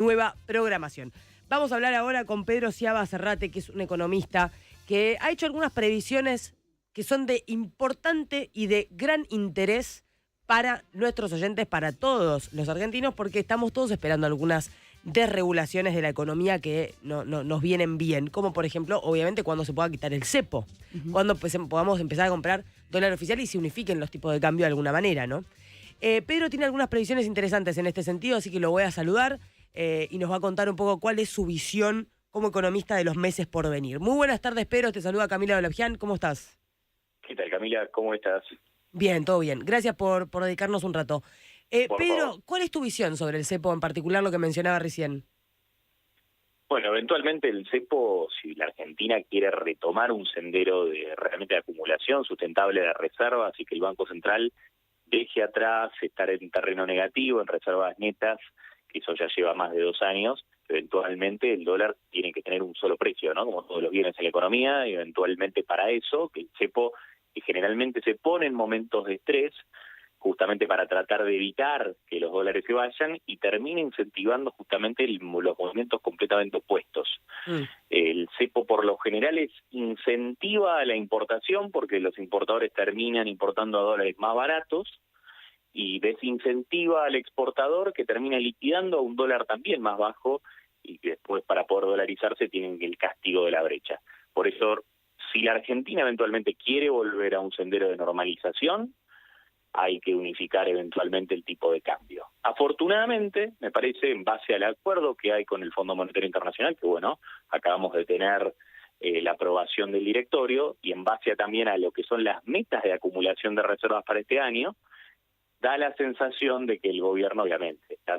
nueva programación. Vamos a hablar ahora con Pedro Ciaba Serrate, que es un economista que ha hecho algunas previsiones que son de importante y de gran interés para nuestros oyentes, para todos los argentinos, porque estamos todos esperando algunas desregulaciones de la economía que nos vienen bien, como por ejemplo, obviamente, cuando se pueda quitar el cepo, cuando pues, podamos empezar a comprar dólar oficial y se unifiquen los tipos de cambio de alguna manera, ¿no? Pedro tiene algunas previsiones interesantes en este sentido, así que lo voy a saludar y nos va a contar un poco cuál es su visión como economista de los meses por venir. Muy buenas tardes, Pedro, te saluda Camila Dolabjian, ¿cómo estás? ¿Qué tal, Camila? ¿Cómo estás? Bien, todo bien. Gracias por dedicarnos un rato. Por Pedro, favor. ¿cuál es tu visión sobre el cepo, en particular lo que mencionaba recién? Bueno, eventualmente el cepo, si la Argentina quiere retomar un sendero de realmente de acumulación sustentable de reservas y que el Banco Central deje atrás estar en terreno negativo, en reservas netas, que eso ya lleva más de 2 años, eventualmente el dólar tiene que tener un solo precio, ¿no? Como todos los bienes en la economía, y eventualmente para eso, que el cepo, que generalmente se pone en momentos de estrés, justamente para tratar de evitar que los dólares se vayan y termina incentivando justamente los movimientos completamente opuestos. El cepo por lo general incentiva la importación porque los importadores terminan importando a dólares más baratos y desincentiva al exportador que termina liquidando a un dólar también más bajo y que después para poder dolarizarse tienen el castigo de la brecha. Por eso, si la Argentina eventualmente quiere volver a un sendero de normalización, hay que unificar eventualmente el tipo de cambio. Afortunadamente, me parece, en base al acuerdo que hay con el Fondo Monetario Internacional, que bueno, acabamos de tener la aprobación del directorio, y en base también a lo que son las metas de acumulación de reservas para este año, da la sensación de que el gobierno obviamente está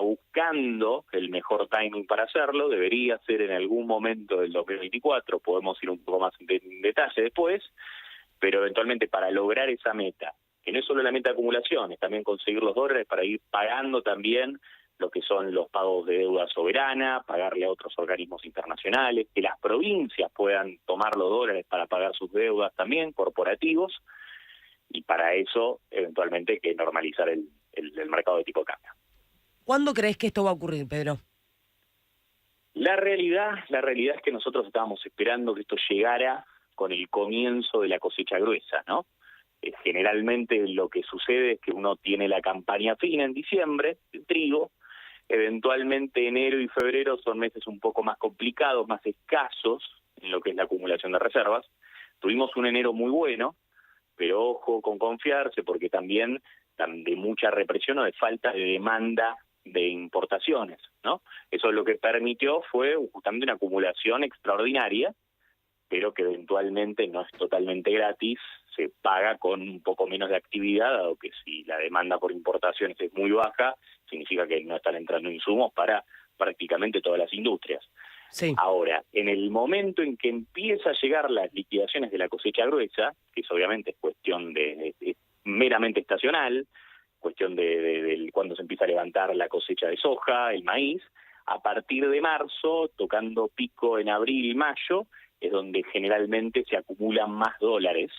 buscando el mejor timing para hacerlo, debería ser en algún momento del 2024, podemos ir un poco más en detalle después, pero eventualmente para lograr esa meta, que no es solo la meta de acumulación, es también conseguir los dólares para ir pagando también lo que son los pagos de deuda soberana, pagarle a otros organismos internacionales, que las provincias puedan tomar los dólares para pagar sus deudas también, corporativos, y para eso eventualmente hay que normalizar el mercado de tipo de cambio. ¿Cuándo crees que esto va a ocurrir, Pedro? La realidad es que nosotros estábamos esperando que esto llegara con el comienzo de la cosecha gruesa, ¿no? Generalmente lo que sucede es que uno tiene la campaña fina en diciembre, el trigo, eventualmente enero y febrero son meses un poco más complicados, más escasos en lo que es la acumulación de reservas. Tuvimos un enero muy bueno, pero ojo con confiarse porque también de mucha represión o de falta de demanda de importaciones, ¿no? Eso lo que permitió fue justamente una acumulación extraordinaria, pero que eventualmente no es totalmente gratis, se paga con un poco menos de actividad, dado que si la demanda por importaciones es muy baja, significa que no están entrando insumos para prácticamente todas las industrias. Sí. Ahora, en el momento en que empieza a llegar las liquidaciones de la cosecha gruesa, que eso obviamente es cuestión es meramente estacional, cuestión de cuando se empieza a levantar la cosecha de soja, el maíz, a partir de marzo, tocando pico en abril y mayo, es donde generalmente se acumulan más dólares.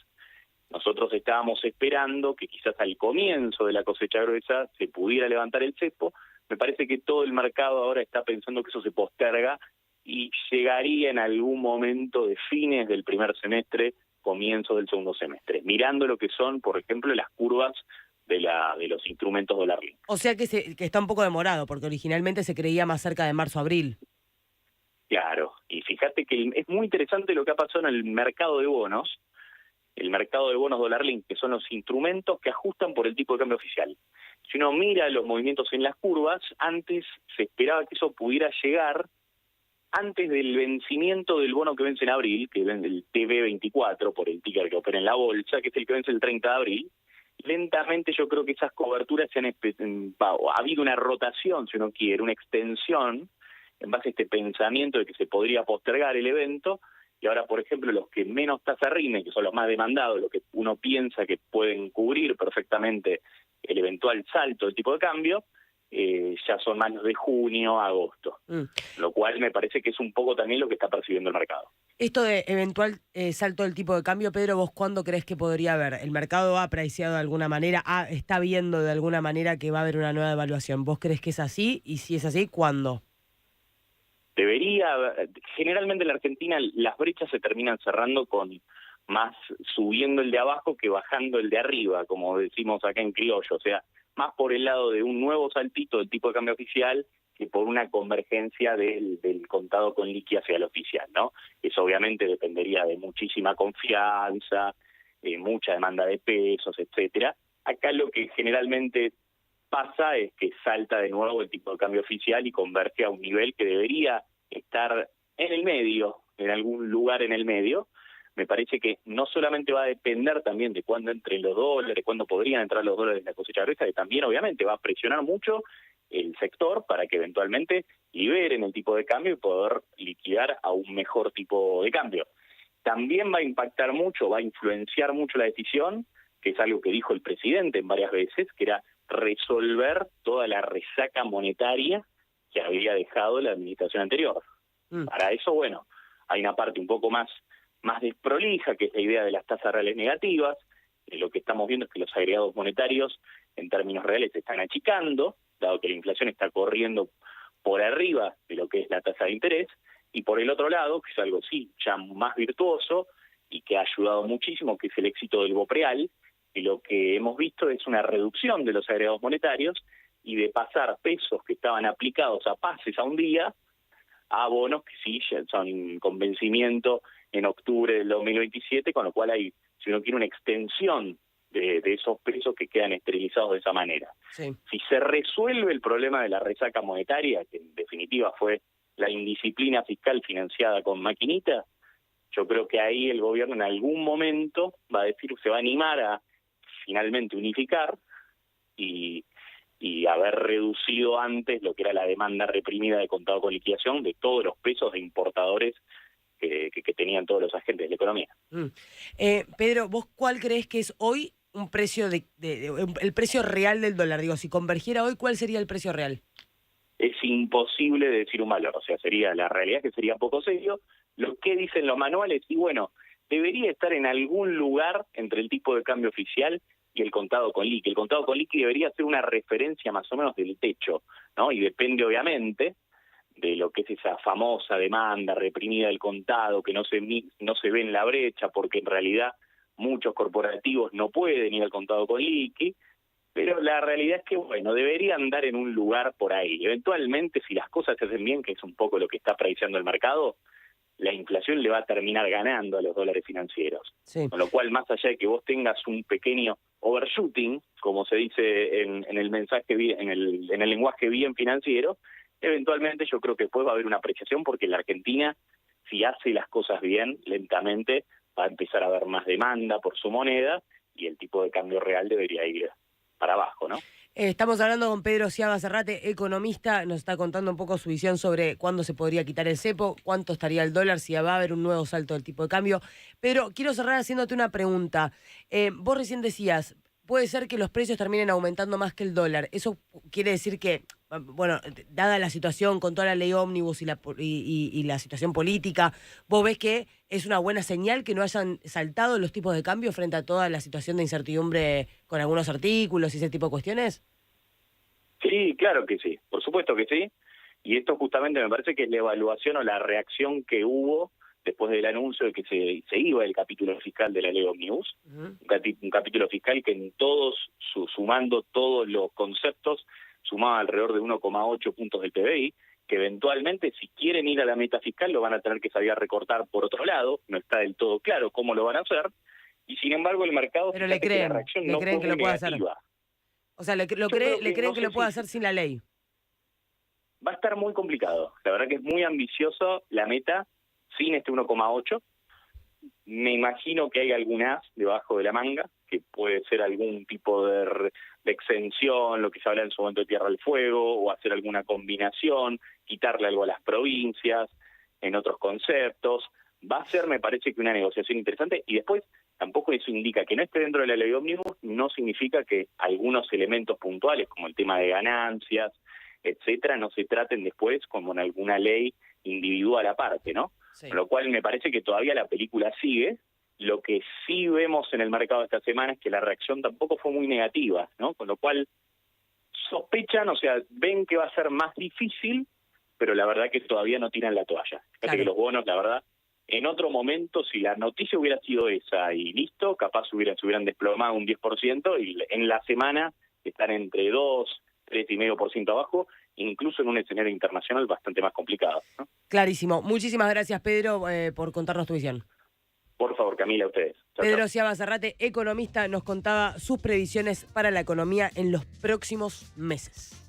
Nosotros estábamos esperando que quizás al comienzo de la cosecha gruesa se pudiera levantar el cepo. Me parece que todo el mercado ahora está pensando que eso se posterga y llegaría en algún momento de fines del primer semestre, comienzo del segundo semestre, mirando lo que son, por ejemplo, las curvas de los instrumentos dólar link. O sea que está un poco demorado, porque originalmente se creía más cerca de marzo-abril. Claro, y fíjate que es muy interesante lo que ha pasado en el mercado de bonos dólar link, que son los instrumentos que ajustan por el tipo de cambio oficial. Si uno mira los movimientos en las curvas, antes se esperaba que eso pudiera llegar antes del vencimiento del bono que vence en abril, que vence el TB24 por el ticker que opera en la bolsa, que es el que vence el 30 de abril. Lentamente yo creo que esas coberturas ha habido una rotación, si uno quiere, una extensión, en base a este pensamiento de que se podría postergar el evento, y ahora, por ejemplo, los que menos tasa rinden, que son los más demandados, los que uno piensa que pueden cubrir perfectamente el eventual salto del tipo de cambio, ya son manos de junio a agosto, lo cual me parece que es un poco también lo que está percibiendo el mercado. Esto de eventual salto del tipo de cambio, Pedro, ¿vos cuándo crees que podría haber? ¿El mercado ha apreciado de alguna manera, está viendo de alguna manera que va a haber una nueva evaluación? ¿Vos crees que es así? Y si es así, ¿cuándo? Generalmente en la Argentina las brechas se terminan cerrando con más subiendo el de abajo que bajando el de arriba, como decimos acá en criollo, o sea, más por el lado de un nuevo saltito del tipo de cambio oficial que por una convergencia del contado con liqui hacia el oficial, ¿no? Eso obviamente dependería de muchísima confianza, mucha demanda de pesos, etcétera. Acá lo que generalmente pasa es que salta de nuevo el tipo de cambio oficial y converge a un nivel que debería estar en el medio, en algún lugar en el medio. Me parece que no solamente va a depender también de cuándo entren los dólares, cuándo podrían entrar los dólares en la cosecha gruesa, que también obviamente va a presionar mucho el sector para que eventualmente liberen el tipo de cambio y poder liquidar a un mejor tipo de cambio. También va a impactar mucho, va a influenciar mucho la decisión, que es algo que dijo el presidente en varias veces, que era resolver toda la resaca monetaria que había dejado la administración anterior. Para eso, bueno, hay una parte un poco más desprolija, que es la idea de las tasas reales negativas. Lo que estamos viendo es que los agregados monetarios en términos reales se están achicando, dado que la inflación está corriendo por arriba de lo que es la tasa de interés, y por el otro lado, que es algo sí ya más virtuoso y que ha ayudado muchísimo, que es el éxito del BOPREAL, y lo que hemos visto es una reducción de los agregados monetarios y de pasar pesos que estaban aplicados a pases a un día a bonos que sí ya son con vencimiento en octubre del 2027, con lo cual hay, si uno quiere, una extensión de esos pesos que quedan esterilizados de esa manera. Sí. Si se resuelve el problema de la resaca monetaria, que en definitiva fue la indisciplina fiscal financiada con maquinita, yo creo que ahí el gobierno en algún momento va a decir, se va a animar a finalmente unificar y haber reducido antes lo que era la demanda reprimida de contado con liquidación de todos los pesos de importadores que tenían todos los agentes de la economía. Pedro, ¿vos cuál crees que es hoy un precio el precio real del dólar? Digo, si convergiera hoy, ¿cuál sería el precio real? Es imposible decir un valor, o sea, la realidad es que sería poco serio. Lo que dicen los manuales, y bueno, debería estar en algún lugar entre el tipo de cambio oficial y el contado con liqui. El contado con liqui debería ser una referencia más o menos del techo, ¿no? Y depende obviamente de lo que es esa famosa demanda reprimida del contado, que no se ve en la brecha, porque en realidad muchos corporativos no pueden ir al contado con liqui, pero la realidad es que, bueno, debería andar en un lugar por ahí. Eventualmente, si las cosas se hacen bien, que es un poco lo que está prediciendo el mercado, la inflación le va a terminar ganando a los dólares financieros. Sí. Con lo cual, más allá de que vos tengas un pequeño overshooting, como se dice en el mensaje, en el lenguaje bien financiero, eventualmente yo creo que después va a haber una apreciación, porque la Argentina, si hace las cosas bien, lentamente va a empezar a haber más demanda por su moneda y el tipo de cambio real debería ir para abajo, ¿no? Estamos hablando con Pedro Ciaba Serrate, economista, nos está contando un poco su visión sobre cuándo se podría quitar el cepo, cuánto estaría el dólar, si va a haber un nuevo salto del tipo de cambio. Pero quiero cerrar haciéndote una pregunta. Vos recién decías, puede ser que los precios terminen aumentando más que el dólar. Eso quiere decir que, bueno, dada la situación con toda la ley ómnibus y la situación política, ¿vos ves que es una buena señal que no hayan saltado los tipos de cambio frente a toda la situación de incertidumbre con algunos artículos y ese tipo de cuestiones? Sí, claro que sí, por supuesto que sí. Y esto justamente me parece que es la evaluación o la reacción que hubo después del anuncio de que se iba el capítulo fiscal de la ley Omnibus, un capítulo fiscal que en sumando todos los conceptos, sumaba alrededor de 1,8 puntos del PBI, que eventualmente, si quieren ir a la meta fiscal, lo van a tener que saber a recortar por otro lado, no está del todo claro cómo lo van a hacer, y sin embargo el mercado... Pero le creen, la reacción le no creen fue que lo pueda hacer. negativa. O sea, le creen no que sé lo pueda si hacer sin la ley. va a estar muy complicado. La verdad que es muy ambicioso la meta sin este 1,8. Me imagino que hay algún as debajo de la manga, que puede ser algún tipo de exención, lo que se habla en su momento de Tierra del Fuego, o hacer alguna combinación, quitarle algo a las provincias, en otros conceptos. va a ser, me parece, que una negociación interesante, y después tampoco eso indica que no esté dentro de la ley ómnibus, no significa que algunos elementos puntuales, como el tema de ganancias, etcétera, no se traten después como en alguna ley individual aparte, ¿no? Sí. Con lo cual me parece que todavía la película sigue. Lo que sí vemos en el mercado esta semana es que la reacción tampoco fue muy negativa, ¿no? Con lo cual sospechan, o sea, ven que va a ser más difícil, pero la verdad que todavía no tiran la toalla. Fíjate Claro. que los bonos, la verdad, en otro momento, si la noticia hubiera sido esa y listo, capaz se hubieran desplomado un 10% y en la semana están entre 2, 3,5% abajo, incluso en un escenario internacional bastante más complicado, ¿no? Clarísimo. Muchísimas gracias, Pedro, por contarnos tu visión. Por favor, Camila, a ustedes. Chau, Pedro chau. Sciaba Serrate, economista, nos contaba sus previsiones para la economía en los próximos meses.